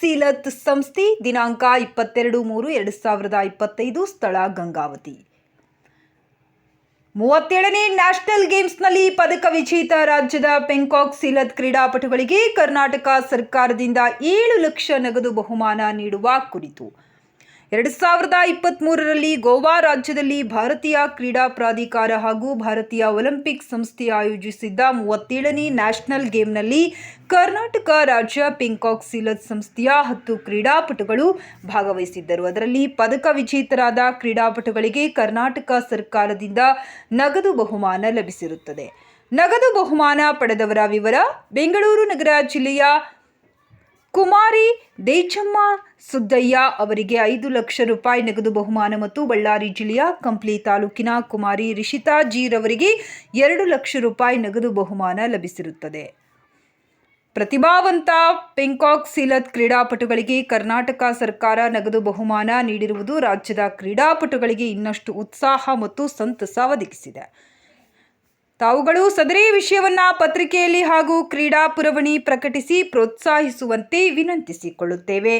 ಸೀಲತ್ ಸಂಸ್ಥೆ. ದಿನಾಂಕ 22/3/2025. ಸ್ಥಳ ಗಂಗಾವತಿ. 37ನೇ ನ್ಯಾಷನಲ್ ಗೇಮ್ಸ್ನಲ್ಲಿ ಪದಕ ವಿಜೇತ ರಾಜ್ಯದ ಪೆಂಕಾಕ್ ಸೀಲತ್ ಕ್ರೀಡಾಪಟುಗಳಿಗೆ ಕರ್ನಾಟಕ ಸರ್ಕಾರದಿಂದ 7 ಲಕ್ಷ ನಗದು ಬಹುಮಾನ ನೀಡುವ ಕುರಿತು 2023ರಲ್ಲಿ ಗೋವಾ ರಾಜ್ಯದಲ್ಲಿ ಭಾರತೀಯ ಕ್ರೀಡಾ ಪ್ರಾಧಿಕಾರ ಹಾಗೂ ಭಾರತೀಯ ಒಲಿಂಪಿಕ್ ಸಂಸ್ಥೆ ಆಯೋಜಿಸಿದ್ದ 37ನೇ ನ್ಯಾಷನಲ್ ಗೇಮ್ನಲ್ಲಿ ಕರ್ನಾಟಕ ರಾಜ್ಯ ಪೆಂಕಾಕ್ ಸೀಲತ್ ಸಂಸ್ಥೆಯ 10 ಕ್ರೀಡಾಪಟುಗಳು ಭಾಗವಹಿಸಿದ್ದರು. ಅದರಲ್ಲಿ ಪದಕ ವಿಜೇತರಾದ ಕ್ರೀಡಾಪಟುಗಳಿಗೆ ಕರ್ನಾಟಕ ಸರ್ಕಾರದಿಂದ ನಗದು ಬಹುಮಾನ ಲಭಿಸಿರುತ್ತದೆ. ನಗದು ಬಹುಮಾನ ಪಡೆದವರ ವಿವರ: ಬೆಂಗಳೂರು ನಗರ ಜಿಲ್ಲೆಯ ಕುಮಾರಿ ದೇಚಮ್ಮ ಸುದ್ದಯ್ಯ ಅವರಿಗೆ 5 ಲಕ್ಷ ರೂಪಾಯಿ ನಗದು ಬಹುಮಾನ ಮತ್ತು ಬಳ್ಳಾರಿ ಜಿಲ್ಲೆಯ ಕಂಪ್ಲಿ ತಾಲೂಕಿನ ಕುಮಾರಿ ರಿಷಿತಾ ಜಿ ರವರಿಗೆ 2 ಲಕ್ಷ ರೂಪಾಯಿ ನಗದು ಬಹುಮಾನ ಲಭಿಸಿರುತ್ತದೆ. ಪ್ರತಿಭಾವಂತ ಪೆಂಕಾಕ್ ಸೀಲತ್ ಕ್ರೀಡಾಪಟುಗಳಿಗೆ ಕರ್ನಾಟಕ ಸರ್ಕಾರ ನಗದು ಬಹುಮಾನ ನೀಡಿರುವುದು ರಾಜ್ಯದ ಕ್ರೀಡಾಪಟುಗಳಿಗೆ ಇನ್ನಷ್ಟು ಉತ್ಸಾಹ ಮತ್ತು ಸಂತಸ ಒದಗಿಸಿದೆ. ತಾವುಗಳು ಸದರಿ ವಿಷಯವನ್ನ ಪತ್ರಿಕೆಯಲ್ಲಿ ಹಾಗೂ ಕ್ರೀಡಾ ಪುರವಣಿ ಪ್ರಕಟಿಸಿ ಪ್ರೋತ್ಸಾಹಿಸುವಂತೆ ವಿನಂತಿಸಿಕೊಳ್ಳುತ್ತೇವೆ.